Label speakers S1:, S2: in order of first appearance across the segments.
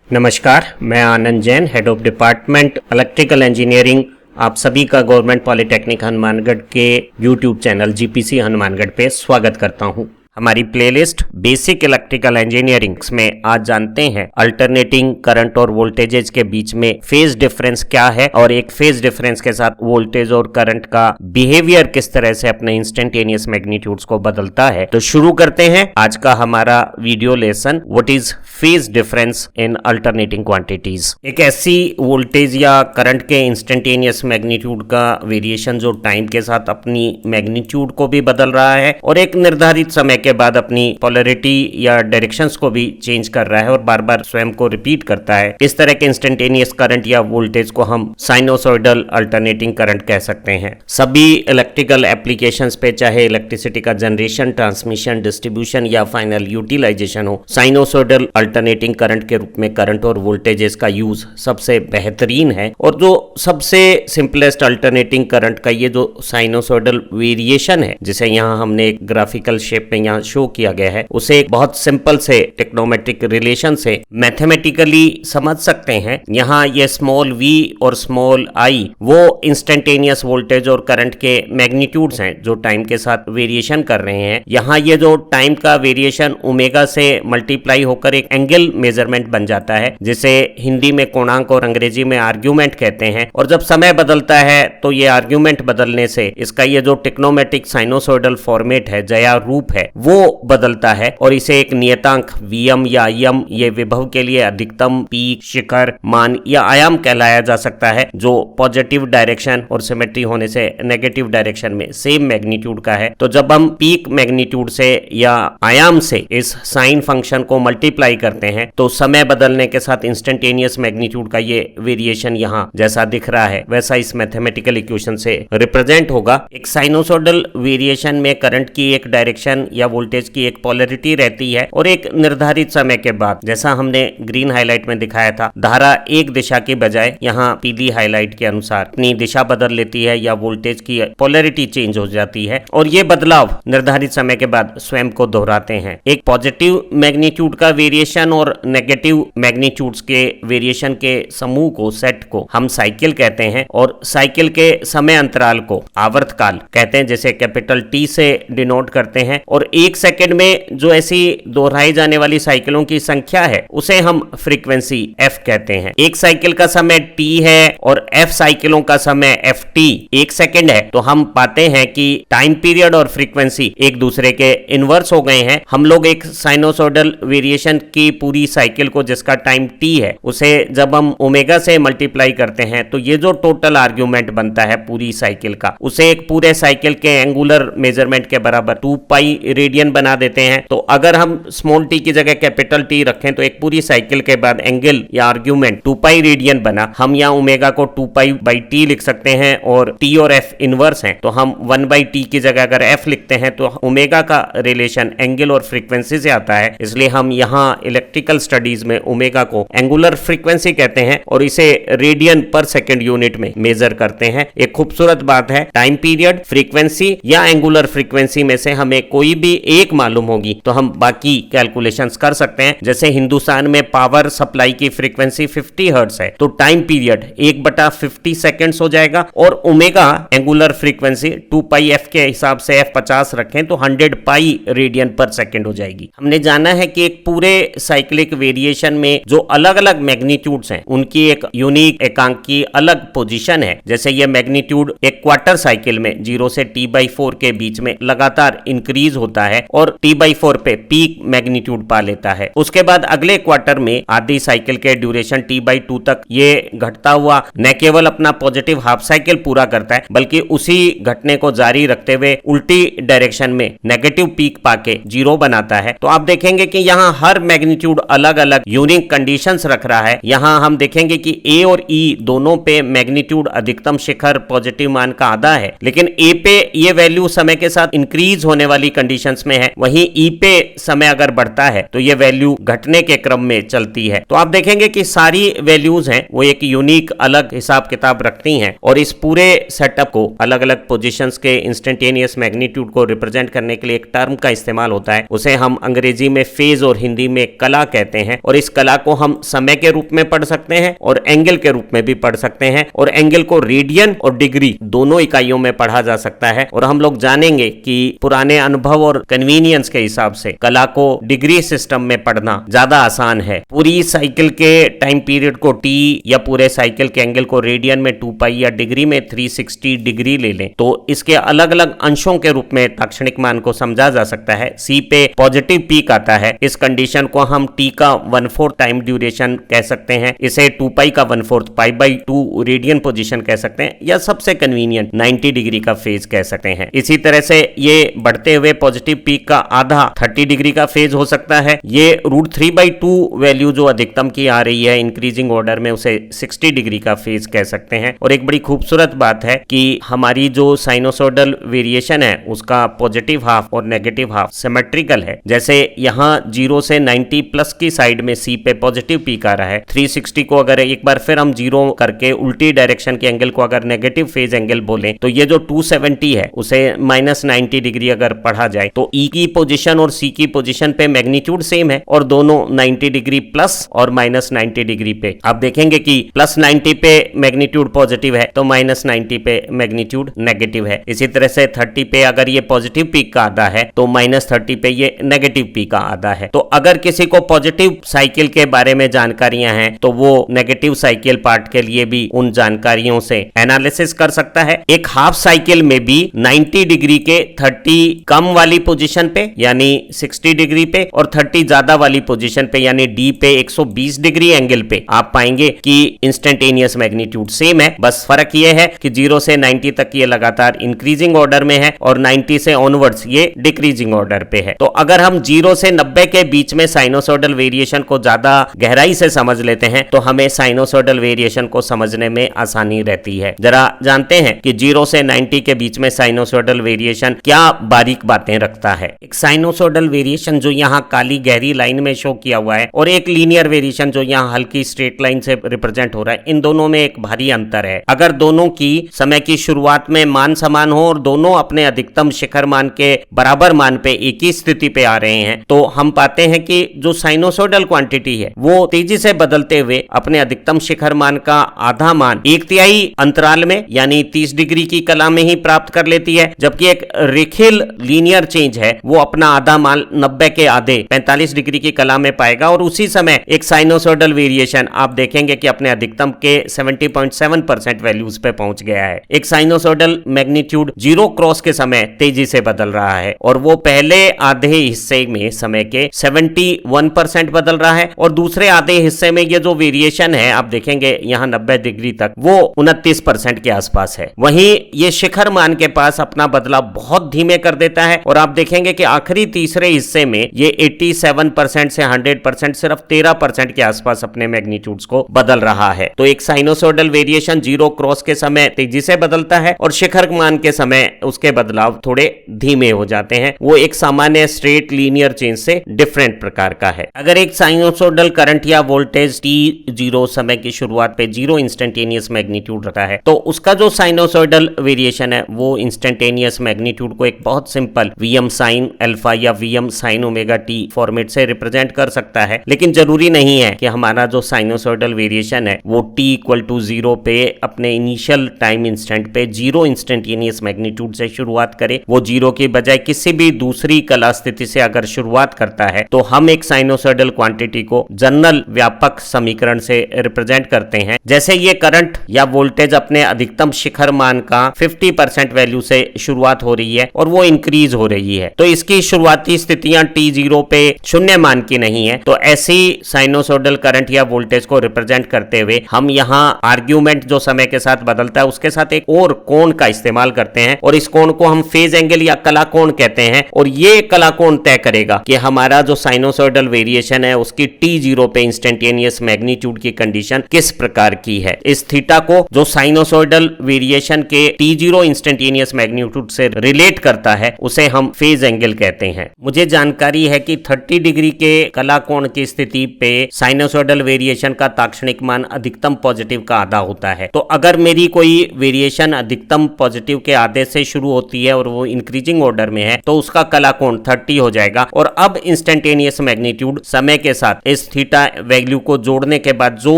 S1: नमस्कार, मैं Anand Jain, head of department electrical engineering. आप सभी का गवर्नमेंट पॉलिटेक्निक हनुमानगढ़ के यूट्यूब चैनल जीपीसी हनुमानगढ़ पे स्वागत करता हूं। हमारी प्लेलिस्ट बेसिक इलेक्ट्रिकल इंजीनियरिंग में आज जानते हैं अल्टरनेटिंग करंट और वोल्टेजेस के बीच में फेज डिफरेंस क्या है और एक फेज डिफरेंस के साथ वोल्टेज और करंट का बिहेवियर किस तरह से अपने इंस्टेंटेनियस मैग्नीट्यूड्स को बदलता है। तो शुरू करते हैं आज का हमारा video lesson, what is phase difference in alternating quantities. एक ऐसी वोल्टेज या करंट के इंस्टेंटेनियस मैग्नीट्यूड का वेरिएशन जो टाइम के साथ अपनी मैग्नीट्यूड को भी बदल रहा है और एक निर्धारित समय के बाद अपनी पोलैरिटी या डायरेक्शंस को भी चेंज कर रहा है और बार बार स्वयं को रिपीट करता है। इस तरह के इंस्टेंटेनियस करंट या वोल्टेज को हम साइनोसॉइडल अल्टरनेटिंग करंट कह सकते हैं। सभी इलेक्ट्रिकल एप्लीकेशंस पे, चाहे इलेक्ट्रिसिटी का जनरेशन, ट्रांसमिशन, डिस्ट्रीब्यूशन या फाइनल यूटिलाइजेशन हो, साइनोसॉइडल अल्टरनेटिंग करंट के रूप में करंट और वोल्टेजेस का यूज सबसे बेहतरीन है। और जो सबसे सिंपलेस्ट अल्टरनेटिंग करंट का ये जो साइनोसॉइडल वेरिएशन है, जिसे यहाँ हमने एक ग्राफिकल शेप में यहाँ शो किया गया है, उसे एक बहुत सिंपल से टेक्नोमेट्रिक रिलेशन से मैथमेटिकली समझ सकते हैं। यहाँ ये स्मॉल v और स्मॉल i वो इंस्टेंटेनियस वोल्टेज और करंट के मैग्नीट्यूड्स हैं जो टाइम के साथ वेरिएशन कर रहे हैं। यहाँ ये जो टाइम का वेरिएशन ओमेगा से मल्टीप्लाई होकर एक एंगल मेजरमेंट बन जाता है, जिसे हिंदी में कोणांक और अंग्रेजी में आर्ग्यूमेंट कहते हैं। और जब समय बदलता है तो ये आर्ग्यूमेंट बदलने से इसका ये जो टेक्नोमेट्रिक साइनोसॉइडल फॉर्मेट है, जया रूप है, वो बदलता है और इसे एक नियतांक Vm या Im ये विभव के लिए अधिकतम पीक, शिखर, मान या आयाम कहलाया जा सकता है, जो पॉजिटिव डायरेक्शन और सिमेट्री होने से नेगेटिव डायरेक्शन में सेम मैग्नीट्यूड का है। तो जब हम पीक मैग्नीट्यूड से या आयाम से इस साइन फंक्शन को मल्टीप्लाई करते हैं तो समय बदलने के साथ इंस्टेंटेनियस मैग्नीट्यूड का ये वेरिएशन यहाँ जैसा दिख रहा है वैसा इस मैथमेटिकल इक्वेशन से रिप्रेजेंट होगा। एक साइनोसॉइडल वेरिएशन में करंट की एक डायरेक्शन या वोल्टेज की एक पोलैरिटी रहती है और एक निर्धारित समय के बाद, जैसा हमने ग्रीन हाईलाइट में दिखाया था, धारा एक दिशा की बजाय यहाँ पीली हाईलाइट के अनुसार अपनी दिशा बदल लेती है या वोल्टेज की पोलैरिटी चेंज हो जाती है और ये बदलाव निर्धारित समय के बाद स्वयं को दोहराते हैं। एक पॉजिटिव मैग्नीट्यूड का वेरिएशन और नेगेटिव मैग्नीट्यूड्स के वेरिएशन के समूह को, सेट को हम साइकिल कहते हैं और साइकिल के समय अंतराल को आवर्तकाल कहते हैं, जैसे कैपिटल T से डिनोट करते हैं। और एक सेकंड में जो ऐसी दोहराई जाने वाली साइकिलों की संख्या है उसे हम फ्रीक्वेंसी f कहते हैं। एक साइकिल का समय t है और f साइकिलों का समय ft एक सेकंड है, तो हम पाते हैं कि टाइम पीरियड और फ्रीक्वेंसी एक दूसरे के इनवर्स हो गए हैं। हम लोग एक साइनोसॉइडल वेरिएशन की पूरी साइकिल को, जिसका टाइम t है, उसे जब हम ओमेगा से मल्टीप्लाई करते हैं तो ये जो टोटल आर्ग्यूमेंट बनता है पूरी साइकिल का, उसे एक पूरे साइकिल के एंगुलर मेजरमेंट के बराबर 2 पाई रेडियन बना देते हैं। तो अगर हम स्मॉल t की जगह कैपिटल T रखें तो एक पूरी साइकिल के बाद एंगल या आर्ग्यूमेंट 2 पाई रेडियन बना। हम यहाँ ओमेगा को 2 पाई बाई t लिख सकते हैं और t और f इनवर्स हैं, तो हम 1 बाई t की जगह अगर f लिखते हैं तो ओमेगा का रिलेशन एंगल और फ्रीक्वेंसी से आता है। इसलिए हम यहाँ इलेक्ट्रिकल स्टडीज में ओमेगा को एंगुलर फ्रीक्वेंसी कहते हैं और इसे रेडियन पर सेकेंड यूनिट में मेजर करते हैं। एक खूबसूरत बात है, टाइम पीरियड, फ्रीक्वेंसी या एंगुलर फ्रीक्वेंसी में से हमें कोई भी एक मालूम होगी तो हम बाकी कैलकुलेशंस कर सकते हैं। जैसे हिंदुस्तान में पावर सप्लाई की फ्रीक्वेंसी 50 हर्ट्ज है तो टाइम पीरियड 1/50 सेकंड्स हो जाएगा और ओमेगा एंगुलर फ्रीक्वेंसी 2 पाई f के हिसाब से f 50 रखें तो 100 पाई रेडियन पर सेकंड हो जाएगी। हमने जाना है कि एक पूरे साइक्लिक वेरिएशन में जो अलग अलग मैग्नीट्यूड्स हैं उनकी एक यूनिक एकांक की अलग पोजीशन है। जैसे ये मैग्नीट्यूड एक क्वार्टर साइकिल में 0 से t/4 के बीच में लगातार इंक्रीज होता है और t/4 पे पीक मैग्नीट्यूड पा लेता है। उसके बाद अगले क्वार्टर में आधी साइकिल के ड्यूरेशन t/2 तक ये घटता हुआ न केवल अपना पॉजिटिव हाफ साइकिल पूरा करता है बल्कि उसी घटने को जारी रखते हुए उल्टी डायरेक्शन में नेगेटिव पीक पाके 0 बनाता है। तो आप देखेंगे कि यहाँ हर मैग्नीट्यूड अलग अलग यूनिक कंडीशंस रख रहा है। यहाँ हम देखेंगे कि A और E दोनों पे मैग्नीट्यूड अधिकतम शिखर पॉजिटिव मान का आधा है, लेकिन A पे ये वैल्यू समय के साथ इंक्रीज होने वाली कंडीशन माइनस में है, वहीं ई पे समय अगर बढ़ता है तो ये वैल्यू घटने के क्रम में चलती है। तो आप देखेंगे कि सारी वैल्यूज हैं वो एक यूनिक अलग हिसाब किताब रखती हैं और इस पूरे सेटअप को अलग अलग पोजीशंस के इंस्टेंटेनियस मैग्नीट्यूड को रिप्रेजेंट करने के लिए एक टर्म का इस्तेमाल होता है, उसे हम अंग्रेजी में फेज और हिंदी में कला कहते हैं। और इस कला को हम समय के रूप में पढ़ सकते हैं और एंगल के रूप में भी पढ़ सकते हैं, और एंगल को रेडियन और डिग्री दोनों इकाइयों में पढ़ा जा सकता है। और हम लोग जानेंगे कि पुराने अनुभव और कन्वीनियंस के हिसाब से कला को डिग्री सिस्टम में पढ़ना ज्यादा आसान है। पूरी साइकिल के टाइम पीरियड को टी या पूरे साइकिल के एंगल को रेडियन में 2 पाई या डिग्री में 360 डिग्री ले लें तो इसके अलग अलग अंशों के रूप में ताक्षणिक मान को समझा जा सकता है। सी पे पॉजिटिव पीक आता है, इस कंडीशन को हम टी का 1/4 टाइम ड्यूरेशन कह सकते हैं, इसे 2 पाई का 1/4 π/2 रेडियन पोजीशन कह सकते हैं, या सबसे कन्वीनियंट 90 डिग्री का फेज कह सकते हैं। इसी तरह से ये बढ़ते हुए पॉजिटिव पीक का आधा 30 डिग्री का फेज हो सकता है। ये √3/2 वैल्यू जो अधिकतम की आ रही है इंक्रीजिंग ऑर्डर में, उसे 60 डिग्री का फेज कह सकते हैं। और एक बड़ी खूबसूरत बात है कि हमारी जो साइनोसोडल वेरिएशन है उसका पॉजिटिव हाफ और नेगेटिव हाफ सिमेट्रिकल है। जैसे यहाँ 0 से 90 प्लस की साइड में सी पे पॉजिटिव पीक आ रहा है, 360 को अगर एक बार फिर हम 0 करके उल्टी डायरेक्शन के एंगल को अगर नेगेटिव फेज एंगल बोलें तो ये जो 270 है उसे -90 डिग्री अगर पढ़ा जाए तो ई की पोजीशन और सी की पोजीशन पे मैग्नीट्यूड सेम है और दोनों 90 डिग्री प्लस और -90 डिग्री पे। आप देखेंगे कि +90 पे मैग्नीट्यूड पॉजिटिव है तो -90 पे मैग्नीट्यूड नेगेटिव है। इसी तरह से 30 पे अगर ये पॉजिटिव पीक का आधा है तो -30 पे ये नेगेटिव पीक का आधा है। तो अगर किसी को पॉजिटिव साइकिल के बारे में जानकारियां हैं तो वो नेगेटिव साइकिल पार्ट के लिए भी उन जानकारियों से एनालिसिस कर सकता है। एक हाफ साइकिल में भी 90 डिग्री के 30 कम वाली पोजीशन पे यानी 60 डिग्री पे और 30 ज्यादा वाली पोजीशन पे यानी डी पे 120 डिग्री एंगल पे आप पाएंगे कि इंस्टेंटेनियस मैग्नीट्यूड सेम है। बस फर्क ये है कि 0 से 90 तक ये लगातार इंक्रीजिंग ऑर्डर में है और 90 से ऑनवर्ड्स ये डिक्रीजिंग ऑर्डर पे है। तो अगर हम 0 से 90 के बीच में साइनोसोडल वेरिएशन को ज्यादा गहराई से समझ लेते हैं तो हमें साइनोसोडल वेरिएशन को समझने में आसानी रहती है। जरा जानते हैं कि 0 से 90 के बीच में साइनोसोडल वेरिएशन क्या बारीक बातें रखता है। एक साइनोसोडल वेरिएशन जो यहाँ काली गहरी लाइन में शो किया हुआ है और एक लीनियर वेरिएशन जो यहाँ हल्की स्ट्रेट लाइन से रिप्रेजेंट हो रहा है, इन दोनों में एक भारी अंतर है। अगर दोनों की समय की शुरुआत में मान समान हो और दोनों अपने अधिकतम शिखर मान के बराबर मान पे एक ही स्थिति पे आ रहे हैं तो हम पाते हैं कि जो साइनोसोडल क्वांटिटी है वो तेजी से बदलते हुए अपने अधिकतम शिखर मान का आधा मान 1/3 अंतराल में यानी 30 डिग्री की कला में ही प्राप्त कर लेती है, जबकि एक रेखीय लीनियर चेंज है वो अपना आधा मान 90 के आधे 45 डिग्री की कला में पाएगा। और उसी समय एक साइनोसोडल वेरिएशन आप देखेंगे कि अपने अधिकतम के 70.7% वैल्यूज पे पहुंच गया है। एक साइनोसोडल मैग्नीट्यूड 0 क्रॉस के समय तेजी से बदल रहा है और वो पहले आधे हिस्से में समय के 71% बदल रहा है और दूसरे आधे हिस्से में ये जो वेरिएशन है आप देखेंगे यहाँ 90 डिग्री तक वो 29% के आसपास है। वहीं ये शिखर मान के पास अपना बदलाव बहुत धीमे कर देता है और आप देखेंगे कि आखिरी तीसरे हिस्से में ये 87% से 100% सिर्फ 13% के आसपास अपने मैग्नीट्यूड्स को बदल रहा है। तो एक साइनोसोडल वेरिएशन 0 क्रॉस के समय तेजी से बदलता है और शिखर मान के समय उसके बदलाव थोड़े धीमे हो जाते हैं। वो एक सामान्य स्ट्रेट लीनियर चेंज से डिफरेंट प्रकार का है। अगर एक साइनोसोडल करंट या वोल्टेज t0 समय की शुरुआत पे 0 इंस्टेंटेनियस मैग्नीट्यूड रखा है तो उसका जो साइनोसोडल वेरिएशन है वो इंस्टेंटेनियस मैग्नीट्यूड को एक बहुत सिंपल Vm sin अल्फा या Vm sin omega t format से रिप्रेजेंट कर सकता है। लेकिन जरूरी नहीं है कि हमारा जो साइनोसोडल वेरिएशन है वो t=0 पे अपने इनिशियल टाइम इंस्टेंट पे 0 इंस्टेंटेनियस मैग्नीट्यूड से शुरुआत करे। वो 0 की बजाय किसी भी दूसरी कला स्थिति से अगर शुरुआत करता है तो हम एक साइनोसोडल क्वांटिटी को जनरल व्यापक समीकरण से रिप्रेजेंट करते हैं। जैसे ये करंट या वोल्टेज अपने अधिकतम शिखर मान का 50% वैल्यू से शुरुआत हो रही है और वो इंक्रीज हो रही है तो इसकी शुरुआती स्थितियां t0 पे 0 मान की नहीं है। तो ऐसी साइनोसोडल करंट या वोल्टेज को रिप्रेजेंट करते हुए हम यहाँ आर्ग्यूमेंट जो समय के साथ बदलता है उसके साथ एक और कोण का इस्तेमाल करते हैं और इस कोण को हम फेज एंगल या कला कोण कहते हैं। और ये कला कोण तय करेगा कि हमारा जो साइनोसोडल वेरिएशन है उसकी t0 पे इंस्टेंटेनियस मैग्नीट्यूड की कंडीशन किस प्रकार की है। इस थीटा को जो साइनोसोडल वेरिएशन के t0 इंस्टेंटेनियस मैग्नीट्यूड से रिलेट करता है उसे हम फेज फेज एंगल कहते हैं। मुझे जानकारी है कि 30 डिग्री के कला कोण की स्थिति पे साइनोसॉइडल वेरिएशन का ताक्षणिक मान अधिकतम पॉजिटिव का आधा होता है। तो अगर मेरी कोई वेरिएशन अधिकतम पॉजिटिव के आधे से शुरू होती है और वो इंक्रीजिंग ऑर्डर में है तो उसका कला कोण 30 हो जाएगा। और अब इंस्टेंटेनियस मैग्नीट्यूड समय के साथ इस थीटा वैल्यू को जोड़ने के बाद जो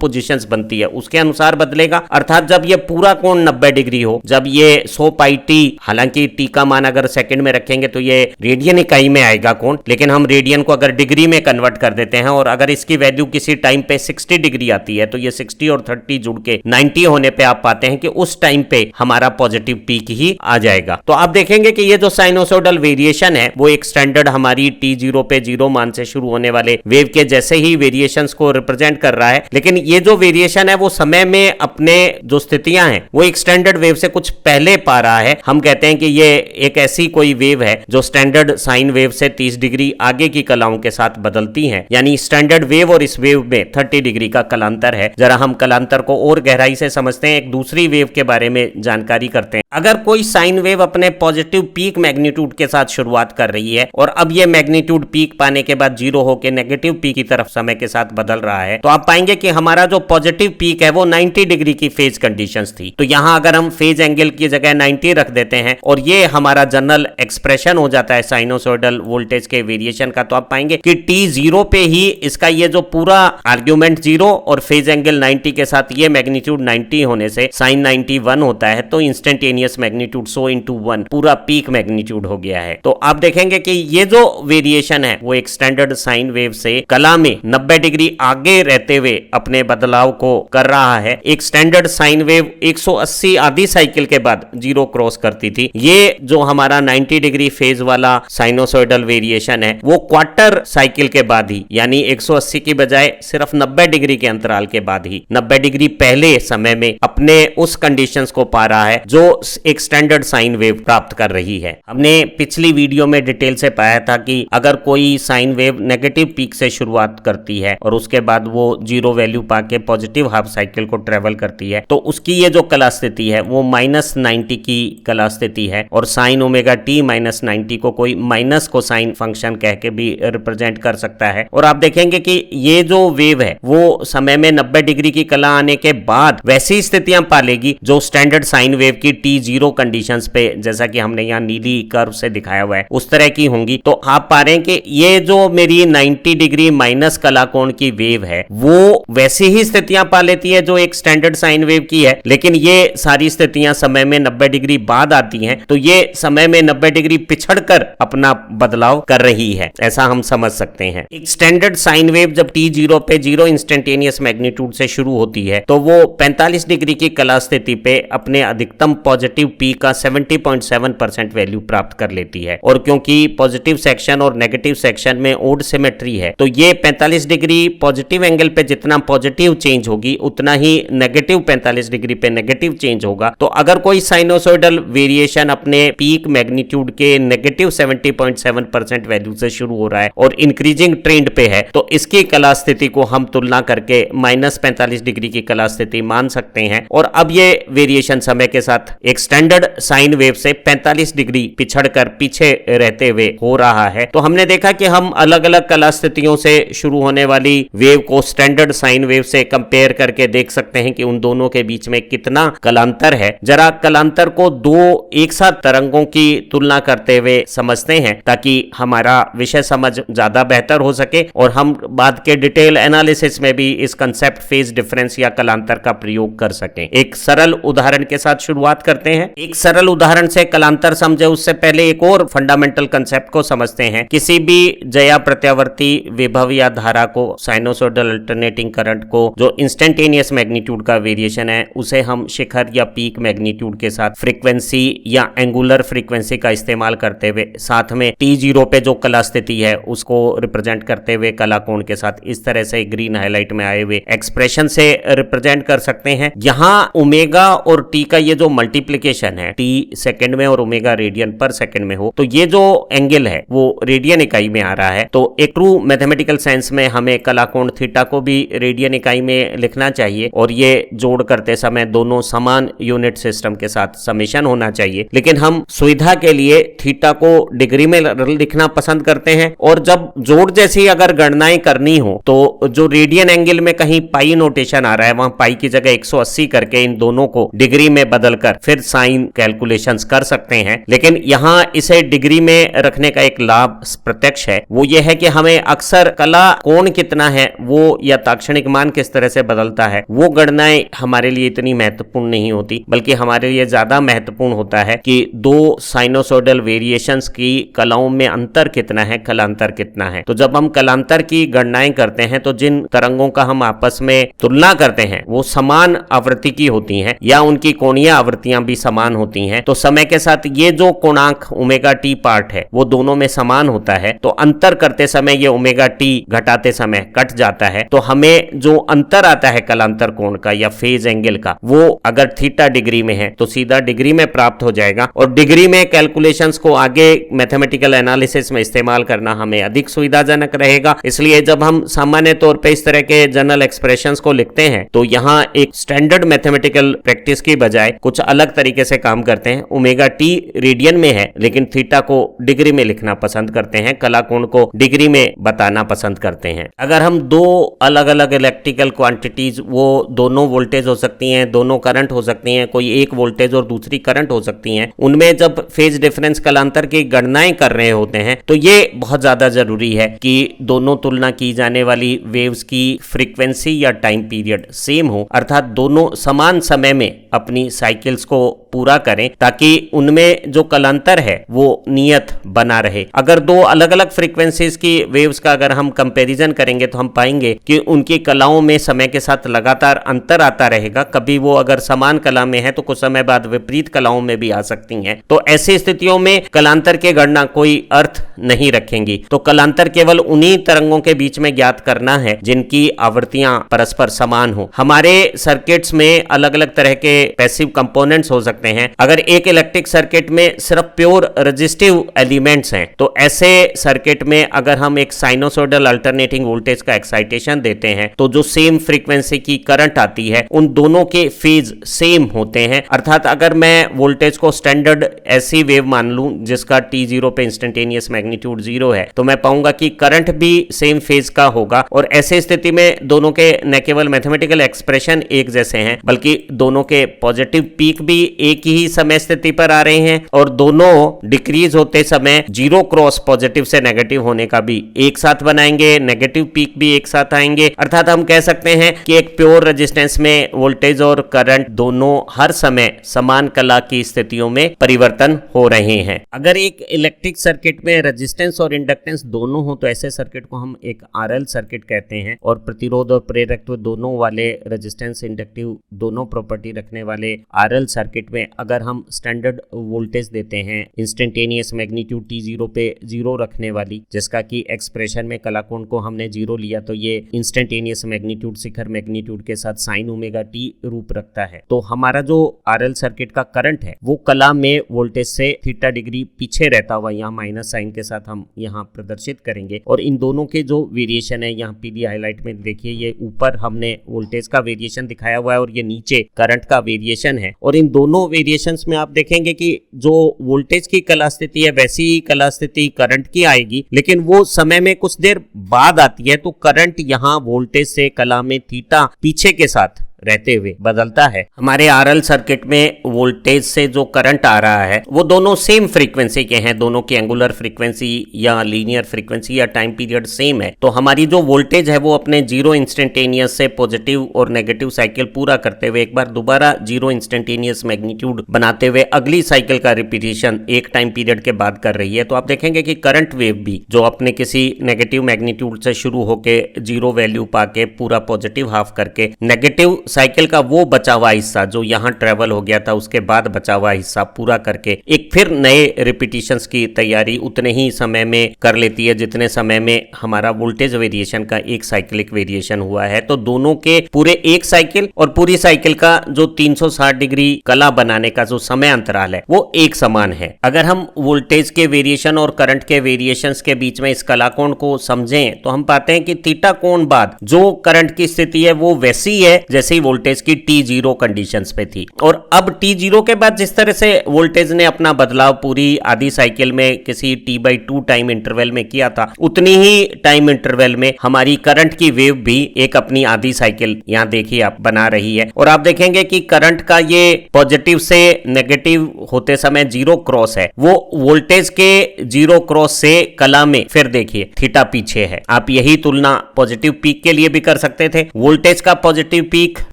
S1: पोजीशंस बनती है उसके अनुसार बदलेगा। अर्थात जब ये पूरा कोण 90 डिग्री हो, जब ये 100 पाई टी, हालांकि टी का मान अगर सेकंड में रखेंगे तो ये रेडियन इकाई में आएगा कोण, लेकिन हम रेडियन को अगर डिग्री में कन्वर्ट कर देते हैं और अगर इसकी वैल्यू किसी टाइम पे 60 डिग्री आती है तो ये 60 और 30 जुड़ के 90 होने पे आप पाते हैं कि उस टाइम पे हमारा पॉजिटिव पीक ही आ जाएगा। तो आप देखेंगे कि ये जो साइनोसॉइडल वेरिएशन है वो एक स्टैंडर्ड हमारी t0 पे 0 मान से शुरू होने वाले वेव के जैसे ही वेरिएशंस को रिप्रेजेंट कर रहा है, लेकिन ये जो वेरिएशन है वो समय में अपने जो स्थितियां हैं वो एक स्टैंडर्ड वेव से कुछ पहले पा रहा है। हम कहते हैं कि ये एक ऐसी कोई वेव है जो स्टैंडर्ड साइन वेव से 30 डिग्री आगे की कलाओं के साथ बदलती हैं, यानी स्टैंडर्ड वेव और इस वेव में 30 डिग्री का कलांतर है। जरा हम कलांतर को और गहराई से समझते हैं, एक दूसरी वेव के बारे में जानकारी करते हैं। अगर कोई साइन वेव अपने पॉजिटिव पीक मैग्नीट्यूड के साथ शुरुआत कर रही है और अब ये मैग्नीट्यूड पीक पाने के बाद 0 होकर नेगेटिव पीक की तरफ समय के साथ बदल रहा है, तो आप पाएंगे कि हमारा जो पॉजिटिव पीक है वो 90 डिग्री की फेज कंडीशंस थी। तो यहां अगर हम फेज एंगल की जगह 90 रख देते हैं और ये हमारा जनरल एक्सप्रेशन हो जाता है साइनोसॉइडल वोल्टेज के वेरिएशन का, तो आप पाएंगे कि t0 पे ही इसका ये जो पूरा आर्ग्यूमेंट 0 और फेज एंगल 90 के साथ ये मैग्नीट्यूड 90 होने से साइन 91 होता है। तो इंस्टेंटेनियस मैग्नीट्यूड 100 into 1 पूरा पीक मैग्नीट्यूड हो गया है। तो आप देखेंगे कि ये जो वेरिएशन है वो एक स्टैंडर्ड साइन वेव से कला में 90 डिग्री आगे रहते हुए अपने बदलाव को कर रहा है। एक स्टैंडर्ड साइन वेव 180 आधी साइकिल के बाद 0 क्रॉस करती थी। ये जो हमारा 90 डिग्री फेज वाला साइनोसॉइडल वेरिएशन है वो क्वार्टर साइकिल के बाद ही, यानी 180 की बजाय सिर्फ 90 डिग्री के अंतराल के बाद ही 90 डिग्री पहले समय में अपने उस कंडीशंस को पा रहा है जो एक स्टैंडर्ड साइन वेव प्राप्त कर रही है। हमने पिछली वीडियो में डिटेल से पाया था कि अगर कोई साइन वेव नेगेटिव पीक से शुरुआत करती है और उसके बाद वो 0 वैल्यू पाके पॉजिटिव हाफ साइकिल को ट्रेवल करती है तो उसकी ये जो कला स्थिति है वो -90 की कला स्थिति है। और साइन ओमेगा टी -90 को कोई माइनस को साइन फंक्शन कह के भी रिप्रेजेंट कर सकता है। और आप देखेंगे कि ये जो वेव है वो समय में 90 डिग्री की कला आने के बाद वैसी स्थितियां पालेगी जो स्टैंडर्ड साइन वेव की t0 कंडीशंस पे, जैसा कि हमने यहाँ नीली कर्व से दिखाया हुआ है, उस तरह की होंगी। तो आप पा रहे हैं कि ये जो मेरी 90 डिग्री माइनस कला कोण की वेव है वो वैसी ही स्थितियां पा लेती है जो एक स्टैंडर्ड साइन वेव की है, लेकिन ये सारी स्थितियां समय में 90 डिग्री बाद आती हैं। तो ये समय में 90 डिग्री पिछड़कर अपना बदलाव कर रही है, ऐसा हम समझ सकते हैं। एक स्टैंडर्ड साइन वेव जब t0 पे 0 इंस्टेंटेनियस मैग्नीट्यूड से शुरू होती है तो वो 45 डिग्री की कला स्थिति पे अपने अधिकतम पॉजिटिव पीक का 70.7% वैल्यू प्राप्त कर लेती है। और क्योंकि पॉजिटिव सेक्शन और नेगेटिव सेक्शन में ओड सिमेट्री है तो ये 45 डिग्री पॉजिटिव एंगल पे जितना पॉजिटिव चेंज होगी उतना ही नेगेटिव 45 डिग्री पे नेगेटिव चेंज होगा। तो अगर कोई साइनोसॉइडल वेरिएशन अपने पीक मैग्नीट्यूड के नेगेटिव 70.7% वैल्यू से शुरू हो रहा है और इंक्रीजिंग ट्रेंड पे है तो इसकी कला स्थिति को हम तुलना करके -45 डिग्री की कला स्थिति मान सकते हैं। और अब ये वेरिएशन समय के साथ एक स्टैंडर्ड साइन वेव से 45 डिग्री पिछड़कर पीछे रहते हुए हो रहा है। तो हमने देखा कि हम अलग अलग कला स्थितियों से शुरू होने वाली वेव को स्टैंडर्ड साइन वेव से कंपेयर करके देख सकते हैं कि उन दोनों के बीच में कितना कलांतर है। जरा कलांतर को दो एक साथ तरंगों की तुलना करते हुए समझते हैं ताकि हमारा विषय समझ ज्यादा बेहतर हो सके और हम बाद के डिटेल एनालिसिस में भी इस कंसेप्ट फेज डिफरेंस या कलांतर का प्रयोग कर सकें। एक सरल उदाहरण के साथ शुरुआत करते हैं। एक सरल उदाहरण से कलांतर समझे उससे पहले एक और फंडामेंटल कंसेप्ट को समझते हैं। किसी भी जया प्रत्यावर्ती विभव या धारा को, साइनोसॉइडल अल्टरनेटिंग करंट को, जो इंस्टेंटेनियस मैग्नीट्यूड का वेरिएशन है उसे हम शिखर या पीक मैग्नीट्यूड के साथ फ्रीक्वेंसी या एंगुलर फ्रीक्वेंसी का इस्तेमाल करते हुए साथ में t0 पे जो कला स्थिति है उसको रिप्रेजेंट करते हुए कला कोण के साथ इस तरह से ग्रीन हाईलाइट में आए हुए एक्सप्रेशन से रिप्रेजेंट कर सकते हैं। यहाँ ओमेगा और t का ये जो मल्टीप्लीकेशन है, t सेकंड में और ओमेगा रेडियन पर सेकंड में हो तो ये जो एंगल है वो रेडियन इकाई में आ रहा है। तो एक ट्रू मैथमेटिकल सेंस में हमें कला कोण थीटा को भी रेडियन इकाई में लिखना चाहिए और ये जोड़ करते समय दोनों समान यूनिट सिस्टम के साथ समेशन होना चाहिए। लेकिन हम सुविधा के लिए थीटा को डिग्री में लिखना पसंद करते हैं, और जब जोड़ जैसी अगर गणनाएं करनी हो तो जो रेडियन एंगल में कहीं पाई नोटेशन आ रहा है वहां पाई की जगह 180 करके इन दोनों को डिग्री में बदलकर फिर साइन कैलकुलेशंस कर सकते हैं। लेकिन यहां इसे डिग्री में रखने का एक लाभ प्रत्यक्ष है, वो ये है कि हमें अक्सर कला कोण कितना है वो या ताक्षणिक मान किस तरह से बदलता है वो गणनाएं हमारे लिए इतनी महत्वपूर्ण नहीं होती, बल्कि हमारे लिए ज्यादा महत्वपूर्ण होता है कि दो साइनोसोडल वेरिएशंस की कलाओं में अंतर कितना है, कलांतर कितना है। तो जब हम कलांतर की गणनाएं करते हैं तो जिन तरंगों का हम आपस में तुलना करते हैं वो समान आवृत्ति की होती हैं या उनकी कोणीय आवृत्तियां भी समान होती हैं, तो समय के साथ ये जो कोणांक ओमेगा टी पार्ट है वो दोनों में समान होता है, तो अंतर करते समय ये ओमेगा टी घटाते समय कट जाता है। तो हमें जो अंतर आता है कलांतर कोण का या फेज एंगल का वो अगर थीटा डिग्री में है तो सीधा डिग्री में प्राप्त हो जाएगा, और डिग्री में कैलकुलेशंस को आगे मैथमेटिकल एनालिसिस में इस्तेमाल करना हमें अधिक सुविधाजनक रहेगा। इसलिए जब हम सामान्य तौर पे इस तरह के जनरल एक्सप्रेशंस को लिखते हैं तो यहाँ एक स्टैंडर्ड मैथमेटिकल प्रैक्टिस की बजाय कुछ अलग तरीके से काम करते हैं। ओमेगा टी रेडियन में है लेकिन थीटा को डिग्री में लिखना पसंद करते हैं, कला कोण को डिग्री में बताना पसंद करते हैं। अगर हम दो अलग अलग इलेक्ट्रिकल क्वांटिटीज, वो दोनों वोल्टेज हो सकती हैं, दोनों करंट हो सकती हैं, कोई एक वोल्टेज और दूसरी करंट हो सकती हैं, उनमें जब फेज डिफरेंस कलांतर की गणनाएं कर रहे होते हैं तो ये बहुत ज्यादा जरूरी है कि दोनों तुलना की जाने वाली वेव्स की फ्रीक्वेंसी या टाइम पीरियड सेम हो, अर्थात दोनों समान समय में अपनी साइकिल्स को पूरा करें ताकि उनमें जो कलांतर है वो नियत बना रहे। अगर दो अलग अलग फ्रीक्वेंसीज की वेव्स का अगर हम कंपैरिजन करेंगे तो हम पाएंगे कि उनकी कलाओं में समय के साथ लगातार अंतर आता रहेगा। कभी वो अगर समान कला में है तो कुछ समय बाद विपरीत कलाओं में भी आ सकती हैं, तो ऐसी स्थितियों में कलांतर की गणना कोई अर्थ नहीं रखेंगी। तो कलांतर केवल उन्हीं तरंगों के बीच में ज्ञात करना है जिनकी आवृत्तियां परस्पर समान हो। हमारे सर्किट्स में अलग अलग तरह के पैसिव कंपोनेंट्स हो सकते हैं। अगर एक इलेक्ट्रिक सर्किट में सिर्फ प्योर रेजिस्टिव एलिमेंट्स हैं तो ऐसे सर्किट में अगर हम एक साइनोसोडल अल्टरनेटिंग वोल्टेज का एक्साइटेशन देते हैं तो जो सेम फ्रीक्वेंसी की करंट आती है उन दोनों के फेज सेम होते हैं। अर्थात अगर मैं वोल्टेज को स्टैंडर्ड ऐसी वेव मान लूं जिसका t0 पे इंस्टेंटेनियस मैग्नीट्यूड 0 है तो मैं पाऊंगा कि करंट भी सेम फेज का होगा, और ऐसे स्थिति में दोनों के न केवल मैथमेटिकल एक्सप्रेशन एक जैसे हैं बल्कि दोनों के पॉजिटिव पीक भी एक ही समय स्थिति पर आ रहे हैं, और दोनों डिक्रीज होते समय जीरो क्रॉस पॉजिटिव से नेगेटिव होने का भी एक साथ बनाएंगे, नेगेटिव पीक भी एक साथ आएंगे। अर्थात हम कह सकते हैं कि एक प्योर रेजिस्टेंस में वोल्टेज और करंट दोनों हर समय समान कला की स्थितियों में परिवर्तन हो रहे हैं। अगर एक इलेक्ट्रिक सर्किट में रेजिस्टेंस और इंडक्टेंस दोनों हो तो ऐसे सर्किट को हम एक आरएल सर्किट कहते हैं, और प्रतिरोध और प्रेरकत्व दोनों वाले रेजिस्टेंस इंडक्टिव दोनों प्रॉपर्टी रखने वाले आरएल सर्किट में अगर हम स्टैंडर्ड वोल्टेज देते हैं इंस्टेंटेनियस मैग्नीट्यूड t0 पे 0 रखने वाली, जिसका कि एक्सप्रेशन में कला कोण को हमने 0 लिया तो ये इंस्टेंटेनियस मैग्नीट्यूड शिखर मैग्नीट्यूड के साथ साइन ओमेगा टी रूप रखता है। तो हमारा जो आरएल सर्किट का करंट है वो कला में वोल्टेज से थीटा डिग्री पीछे रहता हुआ यहाँ माइनस साइन के साथ हम यहाँ प्रदर्शित करेंगे, और इन दोनों के जो वेरिएशन है यहाँ पीली हाईलाइट में देखिए, ये ऊपर हमने वोल्टेज का वेरिएशन दिखाया हुआ है और ये नीचे करंट का वेरिएशन है, और इन दोनों वेरिएशंस में आप देखेंगे कि जो वोल्टेज की कला स्थिति है वैसी ही कला स्थिति करंट की आएगी, लेकिन वो समय में कुछ देर बाद आती है। तो करंट यहाँ वोल्टेज से कला में थीटा पीछे के साथ रहते हुए बदलता है। हमारे आरएल सर्किट में वोल्टेज से जो करंट आ रहा है वो दोनों सेम फ्रीक्वेंसी के हैं, दोनों की एंगुलर फ्रीक्वेंसी या लीनियर फ्रीक्वेंसी या टाइम पीरियड सेम है। तो हमारी जो वोल्टेज है वो अपने जीरो इंस्टेंटेनियस से पॉजिटिव और नेगेटिव साइकिल पूरा करते हुए एक बार दोबारा जीरो इंस्टेंटेनियस मैग्नीट्यूड बनाते हुए अगली साइकिल का रिपीटिशन एक टाइम पीरियड के बाद कर रही है। तो आप देखेंगे कि करंट वेव भी जो अपने किसी नेगेटिव मैग्नीट्यूड से शुरू होके जीरो वैल्यू पाके पूरा पॉजिटिव हाफ करके नेगेटिव साइकिल का वो बचा हुआ हिस्सा जो यहाँ ट्रेवल हो गया था उसके बाद बचा हुआ हिस्सा पूरा करके एक फिर नए रिपीटिशंस की तैयारी उतने ही समय में कर लेती है जितने समय में हमारा वोल्टेज वेरिएशन का एक साइक्लिक वेरिएशन हुआ है। तो दोनों के पूरे एक साइकिल और पूरी साइकिल का जो 360 डिग्री कला बनाने का जो समय अंतराल है वो एक समान है। अगर हम वोल्टेज के वेरिएशन और करंट के वेरिएशंस के बीच में इस कला कोण को समझें तो हम पाते हैं कि थीटा कोण बाद जो करंट की स्थिति है वो वैसी है जैसी वोल्टेज की T0 कंडीशंस पे थी। और अब T0 के बाद जिस तरह से वोल्टेज ने अपना बदलाव पूरी आधी साइकिल में किसी T/2 टाइम इंटरवल में किया था, उतनी ही टाइम इंटरवल में हमारी करंट की वेव भी एक अपनी आधी साइकिल यहाँ देखिए आप बना रही है। और आप देखेंगे कि करंट का ये पॉजिटिव से नेगेटिव होते समय जीरो क्रॉस है, वो वोल्टेज के जीरो क्रॉस से कला में फिर देखिए थीटा पीछे है। आप यही तुलना पॉजिटिव पीक के लिए भी कर सकते थे। वोल्टेज का पॉजिटिव पीक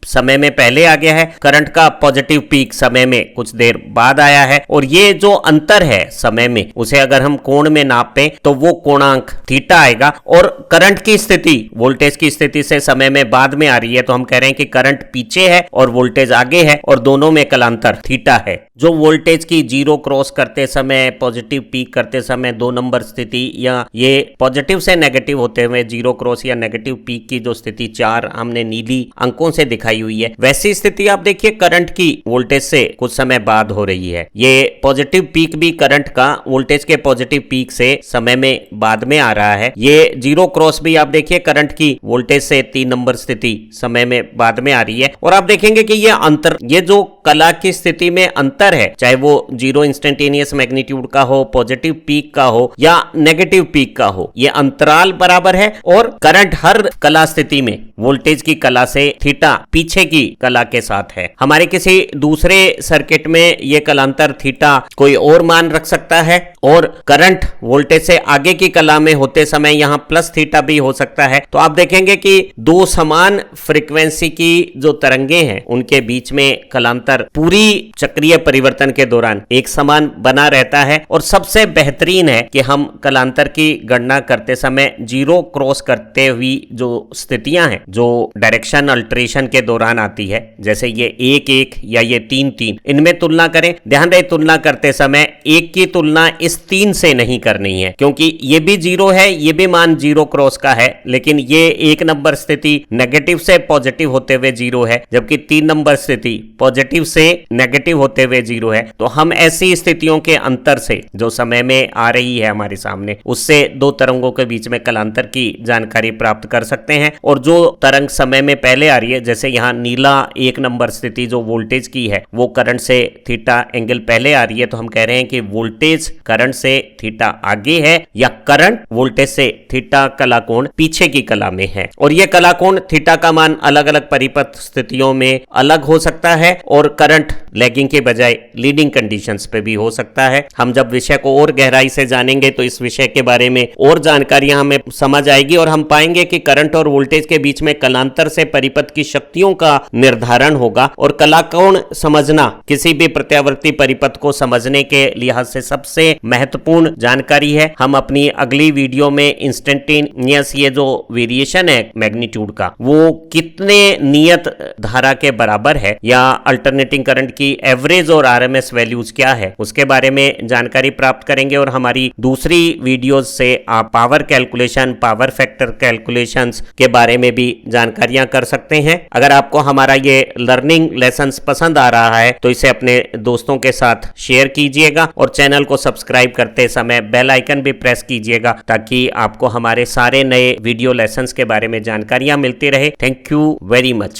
S1: समय में पहले आ गया है, करंट का पॉजिटिव पीक समय में कुछ देर बाद आया है, और ये जो अंतर है समय में उसे अगर हम कोण में नापें तो वो कोणांक थीटा आएगा। और करंट की स्थिति वोल्टेज की स्थिति से समय में बाद में आ रही है, तो हम कह रहे हैं कि करंट पीछे है और वोल्टेज आगे है, और दोनों में कलांतर थीटा है। जो वोल्टेज की जीरो क्रॉस करते समय, पॉजिटिव पीक करते समय 2 नंबर स्थिति, या ये पॉजिटिव से नेगेटिव होते हुए जीरो क्रॉस या नेगेटिव पीक की जो स्थिति 4 हमने नीली अंकों से दिखाई हुई है, वैसी स्थिति आप देखिए करंट की वोल्टेज से कुछ समय बाद हो रही है। ये पॉजिटिव पीक भी करंट का वोल्टेज के पॉजिटिव पीक से समय में बाद में आ रहा है। ये जीरो क्रॉस भी आप देखिए करंट की वोल्टेज से 3 नंबर स्थिति समय में बाद में आ रही है। और आप देखेंगे कि ये अंतर, ये जो कला की स्थिति में अंतर है, चाहे वो जीरो इंस्टेंटेनियस मैग्नीट्यूड का हो, पॉजिटिव पीक का हो या नेगेटिव पीक का हो, ये अंतराल बराबर है। और करंट हर कला स्थिति में वोल्टेज की कला से थीटा पीछे की कला के साथ है। हमारे किसी दूसरे सर्किट में ये कलांतर थीटा कोई और मान रख सकता है, और करंट वोल्टेज से आगे की कला में होते समय यहां प्लस थीटा भी हो सकता है। तो आप देखेंगे कि 2 समान फ्रीक्वेंसी की जो तरंगे हैं उनके बीच में कलांतर पूरी चक्रीय परिवर्तन के दौरान एक समान बना रहता है। और सबसे बेहतरीन है कि हम कलांतर की गणना करते समय जीरो क्रॉस करते हुई जो स्थितियां हैं, जो डायरेक्शन अल्टरेशन के दौरान आती है, जैसे ये 1-1 या ये 3-3, इनमें तुलना करें। ध्यान रहे तुलना करते समय 1 की तुलना इस 3 से नहीं करनी है, क्योंकि ये भी जीरो है, ये भी मान जीरो क्रॉस का है, लेकिन ये 1 नंबर स्थिति नेगेटिव से पॉजिटिव होते हुए जीरो है, जबकि 3 नंबर स्थिति पॉजिटिव से नेगेटिव होते हुए जीरो है। तो हम ऐसी स्थितियों के अंतर से जो समय में आ रही है हमारे सामने, उससे 2 तरंगों के बीच में कलांतर की जानकारी प्राप्त कर सकते हैं। और जो तरंग समय में पहले आ रही है, जैसे यहाँ नीला 1 नंबर स्थिति जो वोल्टेज की है, वो करंट से थीटा एंगल पहले आ रही है, तो हम कह रहे हैं कि वोल्टेज करंट से थीटा आगे है, या करंट वोल्टेज से थीटा कला कोण पीछे की कला में है। और यह कला कोण थीटा का मान अलग अलग परिपथ स्थितियों में अलग हो सकता है, और करंट लैगिंग के बजाय लीडिंग कंडीशंस पे भी हो सकता है। हम जब विषय को और गहराई से जानेंगे तो इस विषय के बारे में और जानकारियां हमें समझ आएगी, और हम पाएंगे कि करंट और वोल्टेज के बीच में कलांतर से परिपथ की शक्तियों का निर्धारण होगा। और कला कोण समझना किसी भी प्रत्यावर्ती परिपथ को समझने के लिहाज से सबसे महत्वपूर्ण जानकारी है। हम अपनी अगली वीडियो में इंस्टेंटेनियस ये जो वेरिएशन है मैग्नीट्यूड का, वो कितने नियत धारा के बराबर है, या अल्टरनेटिंग करंट की एवरेज और आरएमएस वैल्यूज क्या है, उसके बारे में जानकारी प्राप्त करेंगे। और हमारी दूसरी वीडियोस से आप power calculation, power factor calculations के बारे में भी जानकारियां कर सकते हैं। अगर आपको हमारा ये लर्निंग लेसन्स पसंद आ रहा है तो इसे अपने दोस्तों के साथ शेयर कीजिएगा, और चैनल को सब्सक्राइब करते समय बेल आइकन भी प्रेस कीजिएगा, ताकि आपको हमारे सारे नए वीडियो लेसन्स के बारे में जानकारियां मिलती रहे। Thank you very much.